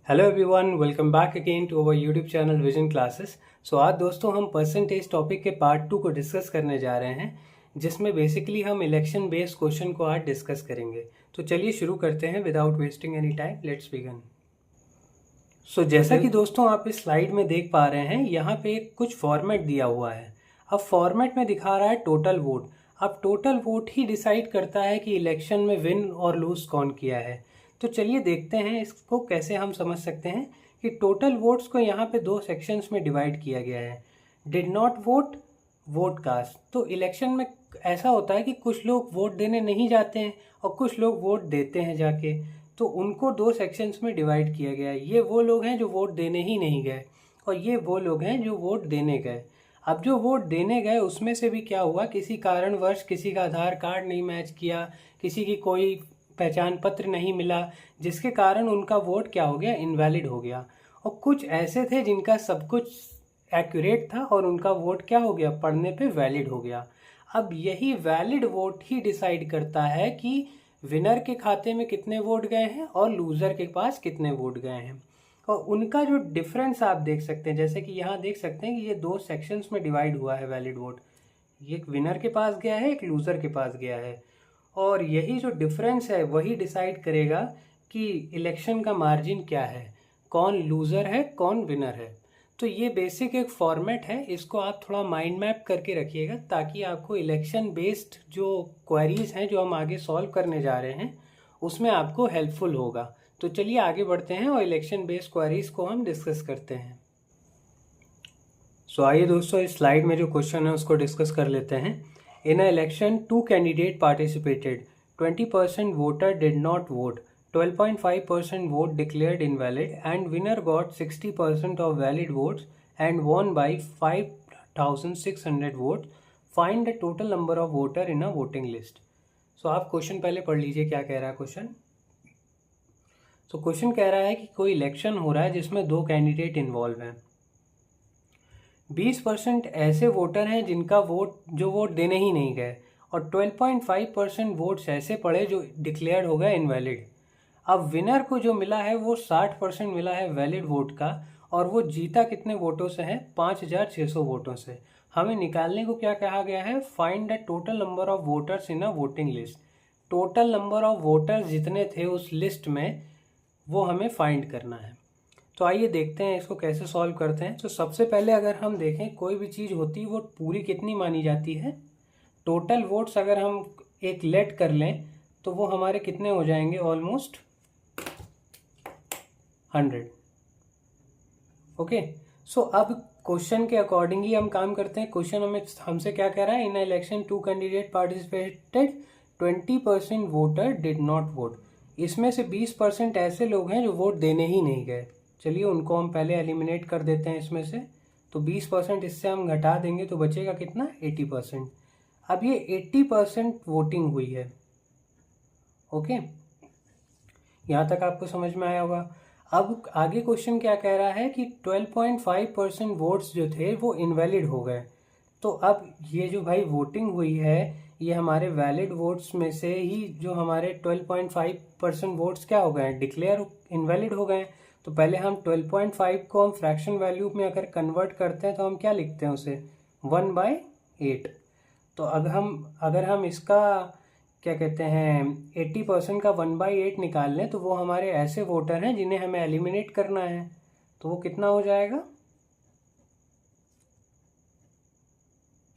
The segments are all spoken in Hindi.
Hello everyone, welcome back again to our YouTube channel vision classes. So आज दोस्तों हम परसेंटेज टॉपिक के पार्ट 2 को डिस्कस करने जा रहे हैं, जिसमें बेसिकली हम इलेक्शन बेस्ड क्वेश्चन को आज डिस्कस करेंगे। तो चलिए शुरू करते हैं without wasting any time. Let's begin. So जैसा कि दोस्तों आप इस स्लाइड में देख पा रहे हैं, यहाँ पे कुछ फॉर्मेट दिया हुआ है। अब फॉर्मेट में दिखा रहा है टोटल वोट। अब टोटल वोट ही डिसाइड करता है कि इलेक्शन में विन और लूज कौन किया है। तो चलिए देखते हैं इसको कैसे हम समझ सकते हैं कि टोटल वोट्स को यहाँ पे दो सेक्शंस में डिवाइड किया गया है, did not vote, vote cast. तो इलेक्शन में ऐसा होता है कि कुछ लोग वोट देने नहीं जाते हैं और कुछ लोग वोट देते हैं जाके, तो उनको दो सेक्शंस में डिवाइड किया गया है। ये वो लोग हैं जो वोट देने ही नहीं गए और ये वो लोग हैं जो वोट देने गए। अब जो वोट देने गए उसमें से भी क्या हुआ, किसी कारणवश किसी का आधार कार्ड नहीं मैच किया, किसी की कोई पहचान पत्र नहीं मिला, जिसके कारण उनका वोट क्या हो गया, इनवैलिड हो गया। और कुछ ऐसे थे जिनका सब कुछ एक्यूरेट था और उनका वोट क्या हो गया, पढ़ने पे वैलिड हो गया। अब यही वैलिड वोट ही डिसाइड करता है कि विनर के खाते में कितने वोट गए हैं और लूज़र के पास कितने वोट गए हैं। और उनका जो डिफरेंस आप देख सकते हैं, जैसे कि यहाँ देख सकते हैं कि ये दो सेक्शंस में डिवाइड हुआ है वैलिड वोट। ये एक विनर के पास गया है, एक लूज़र के पास गया है। और यही जो डिफरेंस है वही डिसाइड करेगा कि इलेक्शन का मार्जिन क्या है, कौन लूज़र है कौन विनर है। तो ये बेसिक एक फॉर्मेट है, इसको आप थोड़ा माइंड मैप करके रखिएगा ताकि आपको इलेक्शन बेस्ड जो क्वेरीज हैं जो हम आगे सॉल्व करने जा रहे हैं उसमें आपको हेल्पफुल होगा। तो चलिए आगे बढ़ते हैं और इलेक्शन बेस्ड क्वेरीज को हम डिस्कस करते हैं। सो आइए दोस्तों, इस स्लाइड में जो क्वेश्चन है उसको डिस्कस कर लेते हैं। In an election, two candidates participated. 20% voter did not vote. 12.5% vote declared invalid, and winner got 60% of valid votes and won by 5,600 votes. Find the total number of voter in a voting list. So आप क्वेश्चन पहले पढ़ लीजिए क्या कह रहा है क्वेश्चन। क्वेश्चन कह रहा है कि कोई इलेक्शन हो रहा है जिसमें दो कैंडिडेट इन्वॉल्व हैं। 20% ऐसे वोटर हैं जिनका वोट देने ही नहीं गए और 12.5% वोट्स ऐसे पड़े जो डिक्लेयर हो गए इनवैलिड। अब विनर को जो मिला है वो 60% मिला है वैलिड वोट का और वो जीता कितने वोटों से है, 5,600 वोटों से। हमें निकालने को क्या कहा गया है, find the total number of voters in a voting list. Total number of voters जितने थे उस लिस्ट में वो हमें फाइंड करना है। तो आइए देखते हैं इसको कैसे सॉल्व करते हैं। तो सबसे पहले अगर हम देखें कोई भी चीज़ होती है वो पूरी कितनी मानी जाती है, टोटल वोट्स अगर हम एक लेट कर लें तो वो हमारे कितने हो जाएंगे, ऑलमोस्ट 100। ओके, सो अब क्वेश्चन के अकॉर्डिंग ही हम काम करते हैं। क्वेश्चन हमसे क्या कह रहा है, in election two candidate participated, 20% voter did not vote. इसमें से 20% ऐसे लोग हैं जो वोट देने ही नहीं गए। चलिए उनको हम पहले एलिमिनेट कर देते हैं इसमें से। तो 20% इससे हम घटा देंगे तो बचेगा कितना, 80%। अब ये 80% वोटिंग हुई है। ओके, यहाँ तक आपको समझ में आया होगा। अब आगे क्वेश्चन क्या कह रहा है कि 12.5% वोट्स जो थे वो इनवैलिड हो गए। तो अब ये जो भाई वोटिंग हुई है ये हमारे वैलिड वोट्स में से ही जो हमारे 12.5% वोट्स क्या हो गए, डिक्लेयर इनवैलिड हो गए। तो पहले हम 12.5 को हम फ्रैक्शन वैल्यू में अगर कन्वर्ट करते हैं तो हम क्या लिखते हैं उसे, 1/8। तो अगर हम इसका क्या कहते हैं 80% का 1/8 निकाल लें तो वो हमारे ऐसे वोटर हैं जिन्हें हमें एलिमिनेट करना है। तो वो कितना हो जाएगा,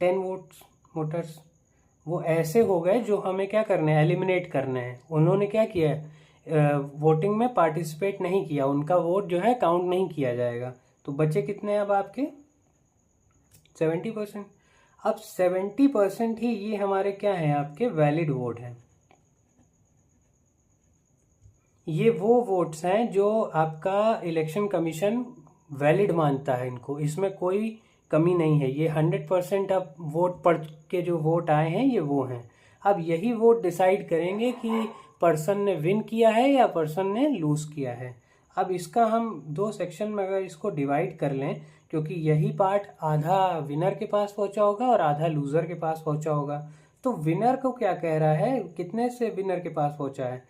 10 वोटर्स। वो ऐसे हो गए जो हमें क्या करने हैं, एलिमिनेट करने हैं। उन्होंने क्या किया है, वोटिंग में पार्टिसिपेट नहीं किया, उनका वोट जो है काउंट नहीं किया जाएगा। तो बचे कितने अब आपके, 70%। अब 70% ही ये हमारे क्या हैं, आपके वैलिड वोट हैं। ये वो वोट्स हैं जो आपका इलेक्शन कमीशन वैलिड मानता है इनको, इसमें कोई कमी नहीं है। ये 100% अब वोट पढ़ के जो वोट आए हैं ये वो हैं। अब यही वोट डिसाइड करेंगे कि पर्सन ने विन किया है या पर्सन ने लूज किया है। अब इसका हम दो सेक्शन में अगर इसको डिवाइड कर लें, क्योंकि यही पार्ट आधा विनर के पास पहुंचा होगा और आधा लूजर के पास पहुंचा होगा। तो विनर को क्या कह रहा है, कितने से विनर के पास पहुंचा है,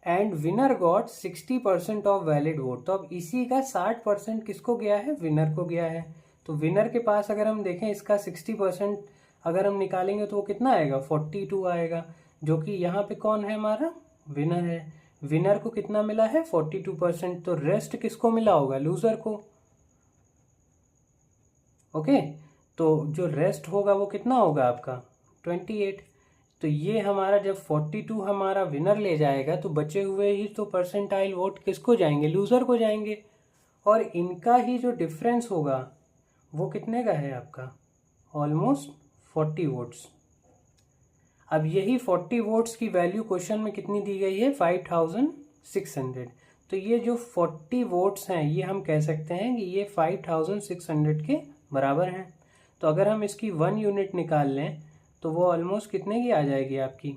and winner got 60% of valid vote. तो अब इसी का 60% किसको गया है, विनर को गया है। तो विनर के पास अगर हम देखें इसका 60% अगर हम निकालेंगे तो वो कितना आएगा, 42 आएगा, जो कि यहाँ पे कौन है, हमारा विनर है। विनर को कितना मिला है, 42%। तो रेस्ट किसको मिला होगा, लूजर को। ओके, तो जो रेस्ट होगा वो कितना होगा आपका, 28। तो ये हमारा जब 42 हमारा विनर ले जाएगा तो बचे हुए ही तो परसेंटाइल वोट किसको जाएंगे, लूजर को जाएंगे। और इनका ही जो डिफरेंस होगा वो कितने का है आपका, ऑलमोस्ट 40 वोट्स। अब यही 40 वोट्स की वैल्यू क्वेश्चन में कितनी दी गई है, 5600। तो ये जो 40 वोट्स हैं ये हम कह सकते हैं कि ये 5600 के बराबर हैं। तो अगर हम इसकी 1 यूनिट निकाल लें तो वो ऑलमोस्ट कितने की आ जाएगी आपकी,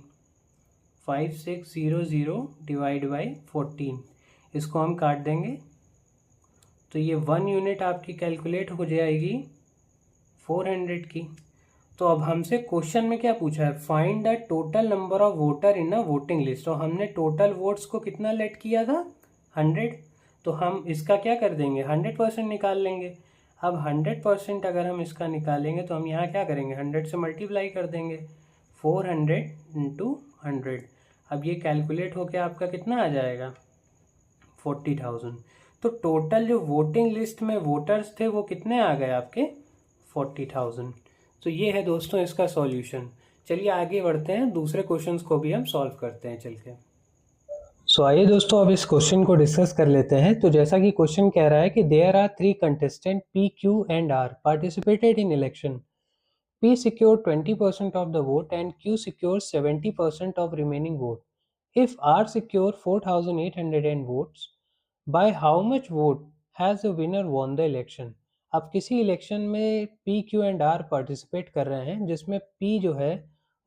5600 डिवाइड बाई 14। इसको हम काट देंगे तो ये 1 यूनिट आपकी कैलकुलेट हो जाएगी 400 की। तो अब हमसे क्वेश्चन में क्या पूछा है, find the total number of voter in a voting list. तो हमने टोटल वोट्स को कितना लेट किया था, 100। तो हम इसका क्या कर देंगे, 100% निकाल लेंगे। अब 100% अगर हम इसका निकालेंगे तो हम यहाँ क्या करेंगे, 100 से मल्टीप्लाई कर देंगे, 400 इंटू 100। अब ये कैलकुलेट होके आपका कितना आ जाएगा, 40,000। तो टोटल जो वोटिंग लिस्ट में वोटर्स थे वो कितने आ गए आपके, 40,000। तो ये है दोस्तों इसका सॉल्यूशन। चलिए आगे बढ़ते हैं, दूसरे क्वेश्चंस को भी हम सॉल्व करते हैं चल के। आइए दोस्तों अब इस क्वेश्चन को डिस्कस कर लेते हैं। तो जैसा कि क्वेश्चन कह रहा है कि there are 3 contestant P, Q and R participated in election. P secured 20% of the vote and Q secures 70% of remaining vote. If R secure 4,800 votes, by how much vote has the winner won the election? अब किसी इलेक्शन में P, Q and R participate कर रहे हैं जिसमें P जो है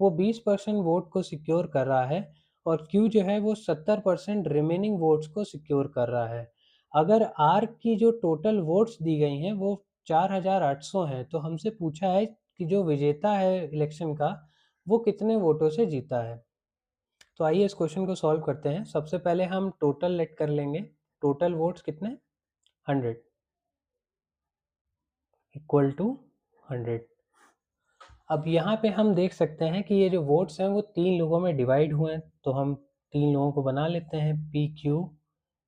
वो 20% वोट को सिक्योर कर रहा है और Q जो है वो 70% रिमेनिंग वोट्स को सिक्योर कर रहा है। अगर R की जो टोटल वोट्स दी गई हैं वो 4,800 हैं, तो हमसे पूछा है कि जो विजेता है इलेक्शन का वो कितने वोटों से जीता है। तो आइए इस क्वेश्चन को सॉल्व करते हैं। सबसे पहले हम टोटल लेट कर लेंगे। टोटल वोट्स कितने, 100 इक्वल टू 100। अब यहाँ पे हम देख सकते हैं कि ये जो वोट्स हैं वो 3 लोगों में डिवाइड हुए हैं, तो हम 3 लोगों को बना लेते हैं, P, Q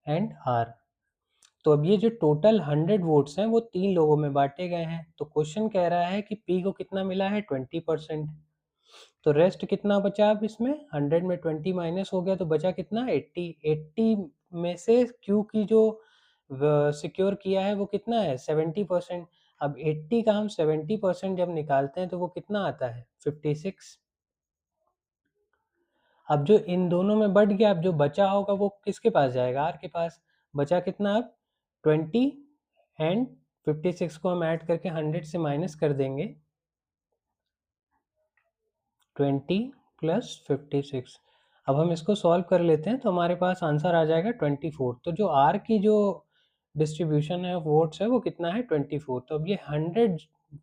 एंड R। तो अब ये जो टोटल 100 वोट्स हैं वो 3 लोगों में बांटे गए हैं। तो क्वेश्चन कह रहा है कि P को कितना मिला है, 20%। तो रेस्ट कितना बचा, अब इसमें 100 में 20 माइनस हो गया तो बचा कितना, 80। 80 में से Q की जो सिक्योर किया है वो कितना है, 70%। अब 80 का हम 70% जब निकालते हैं तो वो कितना आता है, 56। अब जो इन दोनों में बढ़ गया, अब जो बचा होगा वो किसके पास जाएगा, R के पास। बचा कितना अब, 20 एंड 56 को हम ऐड करके 100 से माइनस कर देंगे, 20 प्लस 56। अब हम इसको सॉल्व कर लेते हैं तो हमारे पास आंसर आ जाएगा 24। तो जो R की जो डिस्ट्रीब्यूशन है वोट्स है वो कितना है, 24। तो अब ये 100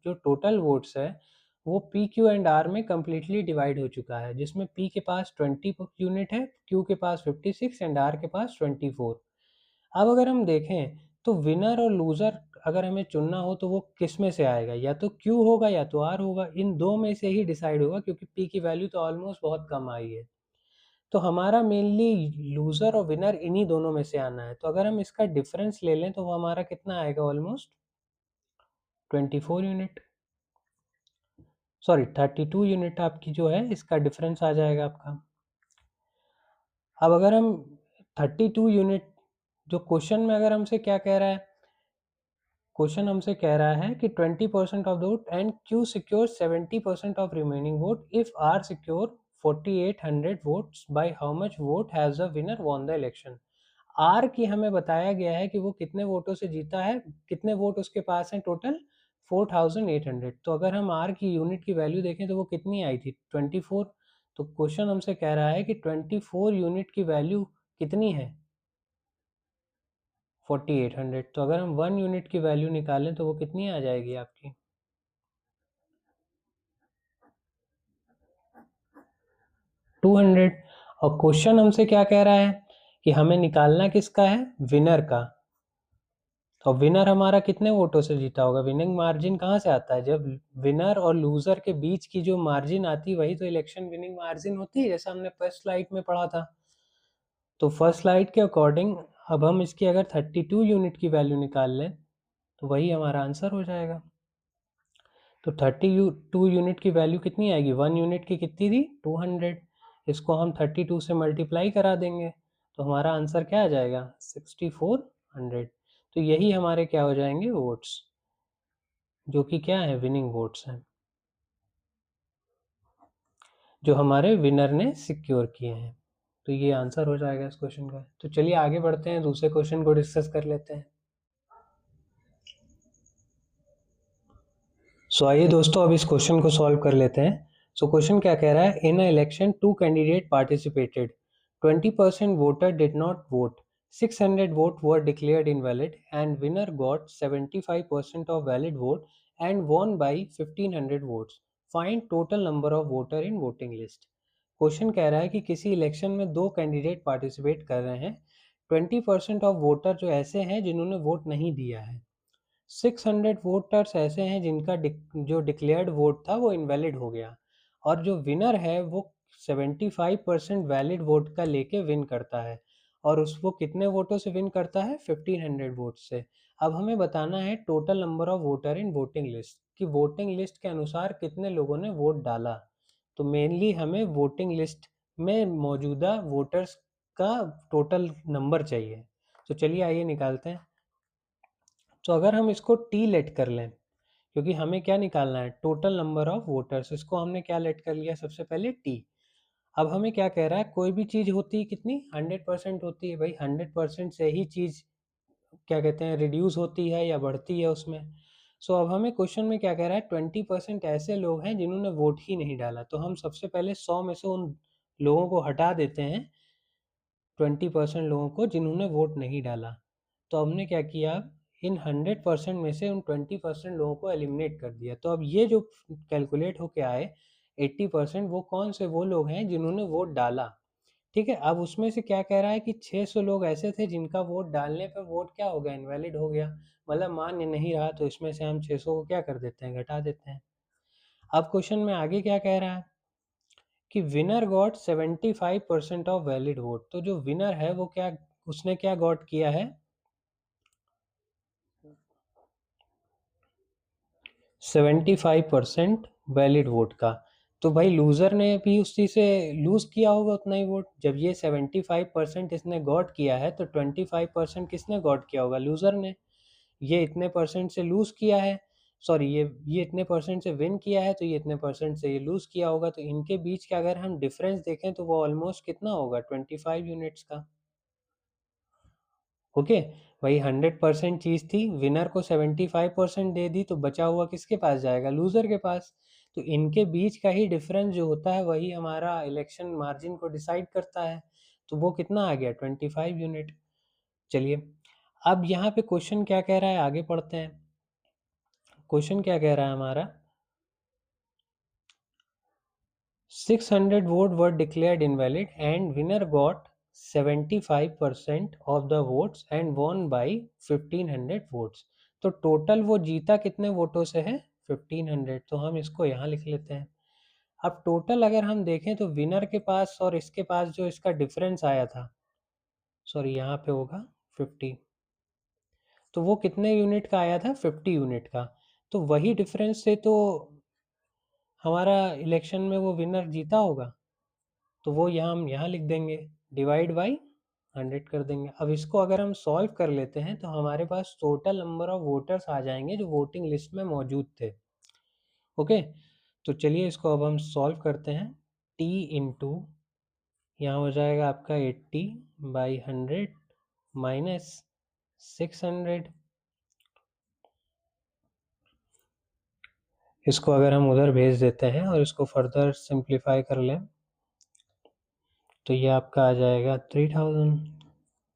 जो टोटल वोट्स है वो P, Q एंड R में कम्प्लीटली डिवाइड हो चुका है, जिसमें P के पास 20 यूनिट है, Q के पास 56 एंड R के पास 24। अब अगर हम देखें तो विनर और लूज़र अगर हमें चुनना हो तो वो किस में से आएगा, या तो Q होगा या तो R होगा। इन दो में से ही डिसाइड होगा क्योंकि P की वैल्यू तो ऑलमोस्ट बहुत कम आई है। तो हमारा मेनली लूज़र और विनर इन्हीं दोनों में से आना है। तो अगर हम इसका डिफरेंस ले लें तो वो हमारा कितना आएगा, ऑलमोस्ट 24 यूनिट, सॉरी 32 यूनिट आपकी जो है इसका डिफरेंस आ जाएगा आपका। अब अगर हम 32 यूनिट, जो क्वेश्चन में अगर हमसे क्या कह रहा है, क्वेश्चन हमसे कह रहा है कि 20% of the vote and Q secure 70% of remaining vote if R secure 4800 votes, by how much vote has the winner won the election. R की हमें बताया गया है कि वो कितने वोटों से जीता है, कितने वोट उसके पास हैं टोटल, 4800। तो अगर हम R की यूनिट की वैल्यू देखें तो वो कितनी आई थी, 24। तो क्वेश्चन हमसे कह रहा है कि 24 यूनिट की वैल्यू कितनी है, 4800। तो अगर हम 1 यूनिट की वैल्यू निकालें तो वो कितनी आ जाएगी आपकी, 200। और क्वेश्चन हमसे क्या कह रहा है कि हमें निकालना किसका है, विनर का। तो विनर हमारा कितने वोटों से जीता होगा, विनिंग मार्जिन कहाँ से आता है, जब विनर और लूजर के बीच की जो मार्जिन आती है वही तो इलेक्शन विनिंग मार्जिन होती है, जैसा हमने फर्स्ट स्लाइड में पढ़ा था। तो फर्स्ट स्लाइड के अकॉर्डिंग अब हम इसकी अगर 32 यूनिट की वैल्यू निकाल लें तो वही हमारा आंसर हो जाएगा। तो 32 यूनिट की वैल्यू कितनी आएगी, 1 यूनिट की कितनी थी, 200। इसको हम 32 से मल्टीप्लाई करा देंगे तो हमारा आंसर क्या आ जाएगा, 6400। तो यही हमारे क्या हो जाएंगे, वोट्स, जो कि क्या है, विनिंग वोट्स हैं, जो हमारे विनर ने सिक्योर किए हैं। तो ये आंसर हो जाएगा इस क्वेश्चन का। तो चलिए आगे बढ़ते हैं, दूसरे क्वेश्चन को डिस्कस कर लेते हैं। सो आइए दोस्तों अब इस क्वेश्चन को सॉल्व कर लेते हैं। सो क्वेश्चन क्या कह रहा है, in a election 2 candidate participated, 20% voter did not vote, 600 vote were declared invalid and winner got 75% of valid vote and won by 1500 votes, find total number of voter in voting list. Question कह रहा है कि किसी इलेक्शन में 2 कैंडिडेट पार्टिसिपेट कर रहे हैं, 20% ऑफ वोटर जो ऐसे हैं जिन्होंने वोट नहीं दिया है, 600 वोटर्स ऐसे हैं जिनका जो डिक्लेयर्ड वोट था वो इनवैलिड हो गया, और जो विनर है वो 75% वैलिड वोट का लेके विन करता है, और वो कितने वोटों से विन करता है, 1500 वोट से। अब हमें बताना है total number of voter in voting list, कि वोटिंग लिस्ट के अनुसार कितने लोगों ने वोट डाला। तो मेनली हमें वोटिंग लिस्ट में मौजूदा वोटर्स का टोटल नंबर चाहिए। तो चलिए आइए निकालते हैं। तो अगर हम इसको टी लेट कर लें, क्योंकि हमें क्या निकालना है, टोटल नंबर ऑफ वोटर्स, इसको हमने क्या लेट कर लिया, सबसे पहले टी। अब हमें क्या कह रहा है, कोई भी चीज़ होती है कितनी, 100% होती है भाई, 100% से ही चीज़ क्या कहते हैं, रिड्यूस होती है या बढ़ती है उसमें। सो अब हमें क्वेश्चन में क्या कह रहा है, 20% ऐसे लोग हैं जिन्होंने वोट ही नहीं डाला, तो हम सबसे पहले 100 में से उन लोगों को हटा देते हैं, 20% लोगों को जिन्होंने वोट नहीं डाला। तो हमने क्या किया, इन 100% में से उन 20% लोगों को एलिमिनेट कर दिया। तो अब ये जो कैलकुलेट होके आए 80%, वो कौन से, वो लोग हैं जिन्होंने वोट डाला। ठीक है, अब उसमें से क्या कह रहा है कि 600 लोग ऐसे थे जिनका वोट डालने पर वोट क्या हो गया, इनवैलिड हो गया, मतलब मान्य नहीं रहा। तो इसमें से हम 600 को क्या कर देते हैं, घटा देते हैं। अब क्वेश्चन में आगे क्या कह रहा है कि winner got 75% of valid vote. तो जो विनर है वो क्या, उसने क्या गॉट किया है, 75% वैलिड वोट का। तो भाई लूजर ने भी उसी से लूज किया होगा उतना ही वोट। जब ये 75% इसने गॉट किया है तो 25% किसने गॉट किया होगा, लूजर ने। ये इतने परसेंट से लूज किया है, सॉरी ये इतने परसेंट से विन किया है, तो ये इतने परसेंट से ये लूज किया होगा। तो इनके बीच का अगर हम डिफरेंस देखें तो वो ऑलमोस्ट कितना होगा, 25 यूनिट्स का। ओके, वही 100% चीज़ थी, विनर को 75% दे दी, तो बचा हुआ किसके पास जाएगा, लूजर के पास। तो इनके बीच का ही डिफरेंस जो होता है वही हमारा इलेक्शन मार्जिन को डिसाइड करता है। तो वो कितना आ गया, 25 यूनिट। चलिए अब यहाँ पे क्वेश्चन क्या कह रहा है, आगे पढ़ते हैं। क्वेश्चन क्या कह रहा है हमारा, 600 votes were declared invalid and winner got 75% of the votes and won by 1500 votes। तो टोटल वो जीता कितने वोटों से है, 1500। तो हम इसको यहाँ लिख लेते हैं। अब टोटल अगर हम देखें तो विनर के पास और इसके पास जो इसका डिफरेंस आया था, सॉरी यहाँ पे होगा 50, तो वो कितने यूनिट का आया था, 50 यूनिट का। तो वही डिफरेंस से तो हमारा इलेक्शन में वो विनर जीता होगा। तो वो यहाँ हम यहाँ लिख देंगे, डिवाइड बाई 100 कर देंगे। अब इसको अगर हम सॉल्व कर लेते हैं तो हमारे पास टोटल नंबर ऑफ वोटर्स आ जाएंगे जो वोटिंग लिस्ट में मौजूद थे। ओके, तो चलिए इसको अब हम सॉल्व करते हैं। t इंटू यहाँ हो जाएगा आपका 80/100 माइनस 600। इसको अगर हम उधर भेज देते हैं और इसको फर्दर सिंप्लीफाई कर लें तो ये आपका आ जाएगा 3000।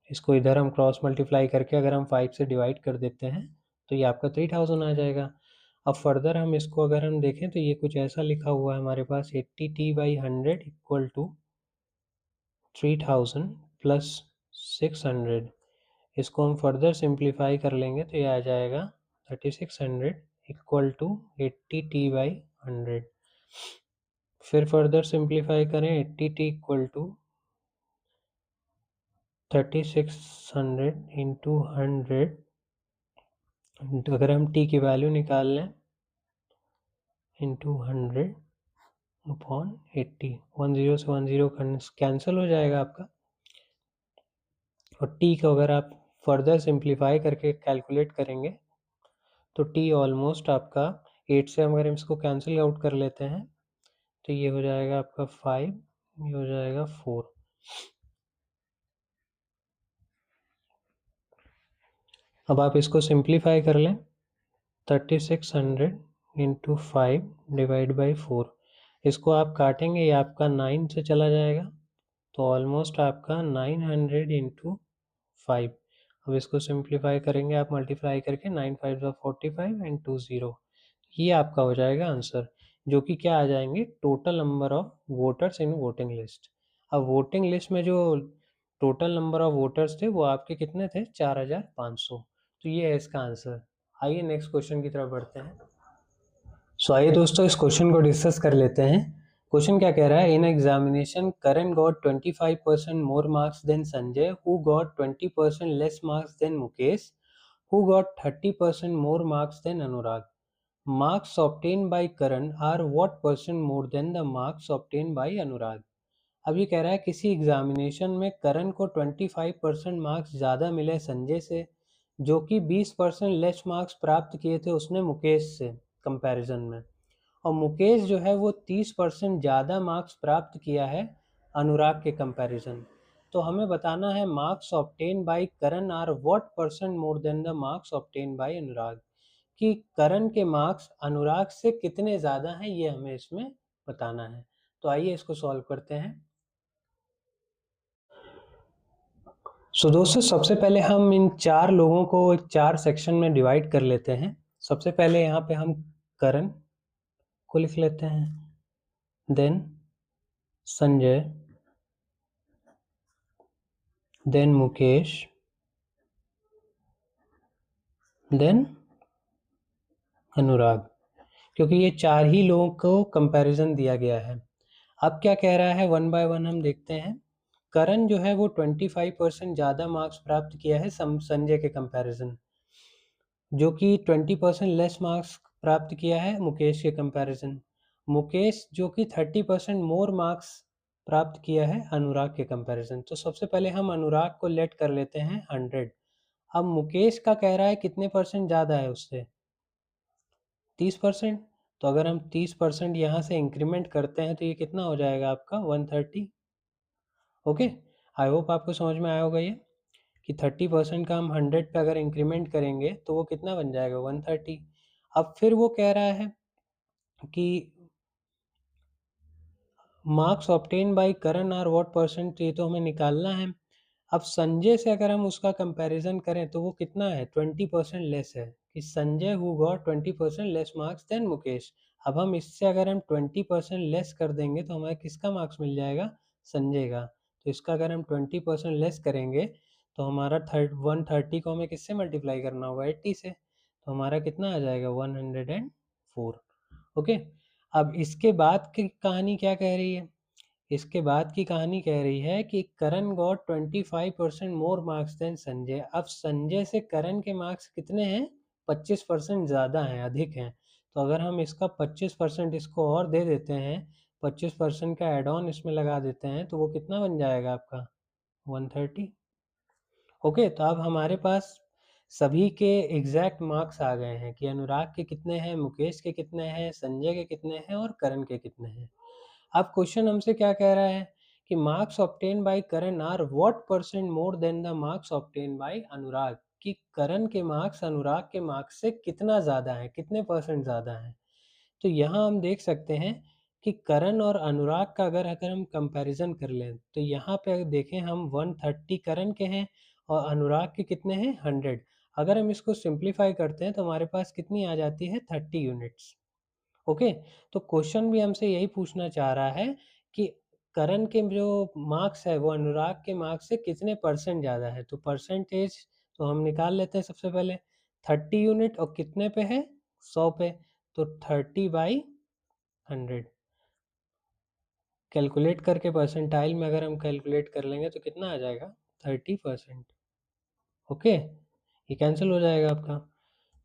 इसको इधर हम क्रॉस मल्टीप्लाई करके अगर हम 5 से डिवाइड कर देते हैं तो ये आपका 3000 आ जाएगा। अब फर्दर हम इसको अगर हम देखें तो ये कुछ ऐसा लिखा हुआ है हमारे पास, 80t/100 इक्वल टू 3000 प्लस 3600, इसको हम फर्दर सिंप्लीफाई कर लेंगे तो ये आ जाएगा 3600 इक्वल टू 80t/100। फिर फर्दर सिंप्लीफाई करें, 80t इक्वल टू 3600 इंटू 100, अगर हम t की वैल्यू निकाल लें इंटू 100 अपॉन 80, 10 से 10 कैंसिल हो जाएगा आपका। और t को अगर आप फर्दर सिंप्लीफाई करके कैलकुलेट करेंगे तो t ऑलमोस्ट आपका 8 से अगर हम इसको कैंसिल आउट कर लेते हैं तो ये हो जाएगा आपका 5, ये हो जाएगा 4। अब आप इसको सिंप्लीफाई कर लें, 3600 इंटू 5 डिवाइड बाई 4, इसको आप काटेंगे ये आपका 9 से चला जाएगा तो ऑलमोस्ट आपका 900 इंटू 5। अब इसको सिंप्लीफाई करेंगे आप मल्टीप्लाई करके, 9 5 45 एंड 2 0, ये आपका हो जाएगा आंसर, जो कि क्या आ जाएंगे total number of voters in voting list. अब वोटिंग लिस्ट में जो टोटल नंबर ऑफ वोटर्स थे वो आपके कितने थे, 4500। तो ये है इसका आंसर। आइए नेक्स्ट क्वेश्चन की तरफ बढ़ते हैं। आइए दोस्तों इस क्वेश्चन को डिस्कस कर लेते हैं। क्वेश्चन क्या कह रहा है, in examination Karan got 25% more marks than Sanjay, who got 20% less marks than Mukesh, who got 30% more marks than Anurag. Marks obtained by Karan are what percent more than the marks obtained by Anurag. अब ये कह रहा है किसी एग्जामिनेशन में करण को 25% मार्क्स ज़्यादा मिले संजय से, जो कि 20% लेस मार्क्स प्राप्त किए थे उसने मुकेश से कंपैरिजन में, और मुकेश जो है वो 30% ज़्यादा मार्क्स प्राप्त किया है अनुराग के कंपैरिजन। तो हमें बताना है marks obtain by Karan are what percent more than the marks obtain by Anurag, कि करण के मार्क्स अनुराग से कितने ज़्यादा हैं, ये हमें इसमें बताना है। तो आइए इसको सॉल्व करते हैं। दोस्तों सबसे पहले हम इन 4 लोगों को 4 सेक्शन में डिवाइड कर लेते हैं। सबसे पहले यहाँ पे हम करण को लिख लेते हैं, then Sanjay, then Mukesh, then Anurag, क्योंकि ये 4 ही लोगों को कंपैरिजन दिया गया है। अब क्या कह रहा है, वन बाय वन हम देखते हैं। करण जो है वो 25% ज़्यादा मार्क्स प्राप्त किया है संजय के कंपैरिजन, जो कि 20% लेस मार्क्स प्राप्त किया है मुकेश के कंपैरिजन। मुकेश जो कि 30% मोर मार्क्स प्राप्त किया है अनुराग के कंपैरिजन। तो सबसे पहले हम अनुराग को लेट कर लेते हैं 100। अब मुकेश का कह रहा है कितने परसेंट ज़्यादा है उससे, 30%। तो अगर हम 30% यहाँ से इंक्रीमेंट करते हैं तो ये कितना हो जाएगा आपका 130। ओके, आई होप आपको समझ में आया होगा ये, कि 30% का हम 100 पे अगर इंक्रीमेंट करेंगे तो वो कितना बन जाएगा 130। अब फिर वो कह रहा है कि marks obtain by Karan are what percent, ये तो हमें निकालना है। अब संजय से अगर हम उसका कंपैरिजन करें तो वो कितना है, 20% लेस है, कि Sanjay who got 20% less marks than Mukesh. अब हम इससे अगर हम 20% लेस कर देंगे तो हमें किसका मार्क्स मिल जाएगा, संजय का। तो इसका अगर हम 20% लेस करेंगे तो हमारा 130 को हमें किससे मल्टीप्लाई करना होगा, 80 से, तो हमारा कितना आ जाएगा 104। ओके, अब इसके बाद की कहानी क्या कह रही है, इसके बाद की कहानी कह रही है कि Karan got 25% more marks than Sanjay. अब संजय से करण के मार्क्स कितने हैं, 25% ज़्यादा हैं, अधिक हैं। तो अगर हम इसका 25% इसको और दे देते हैं, 25% का एड ऑन इसमें लगा देते हैं, तो वो कितना बन जाएगा आपका 130। ओके, तो अब हमारे पास सभी के एग्जैक्ट मार्क्स आ गए हैं कि अनुराग के कितने हैं, मुकेश के कितने हैं, संजय के कितने हैं और करण के कितने हैं। अब क्वेश्चन हमसे क्या कह रहा है कि marks obtain by Karan are what percent more than the marks obtain by Anurag, कि करण के मार्क्स अनुराग के मार्क्स से कितना ज़्यादा है, कितने परसेंट ज़्यादा है। तो यहाँ हम देख सकते हैं कि करण और अनुराग का अगर हम कंपैरिजन कर लें तो यहाँ पे अगर देखें हम 130 करण के हैं और अनुराग के कितने हैं 100। अगर हम इसको सिंप्लीफाई करते हैं तो हमारे पास कितनी आ जाती है 30 यूनिट्स। ओके, तो क्वेश्चन भी हमसे यही पूछना चाह रहा है कि करण के जो मार्क्स है वो अनुराग के मार्क्स से कितने परसेंट ज़्यादा है। तो परसेंटेज तो हम निकाल लेते हैं सबसे पहले। 30 यूनिट और कितने पे है, 100 पे, तो 30/100 कैलकुलेट करके परसेंटाइल में अगर हम कैलकुलेट कर लेंगे तो कितना आ जाएगा, 30%। ओके, ये कैंसिल हो जाएगा आपका।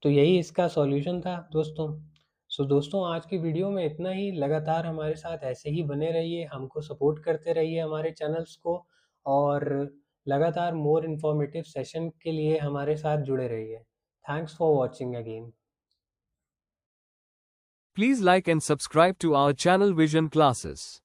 तो यही इसका सॉल्यूशन था दोस्तों। सो दोस्तों, आज की वीडियो में इतना ही। लगातार हमारे साथ ऐसे ही बने रहिए, हमको सपोर्ट करते रहिए हमारे चैनल्स को, और लगातार मोर इन्फॉर्मेटिव सेशन के लिए हमारे साथ जुड़े रहिए। Thanks for watching again. Please like and subscribe to our channel Vision Classes.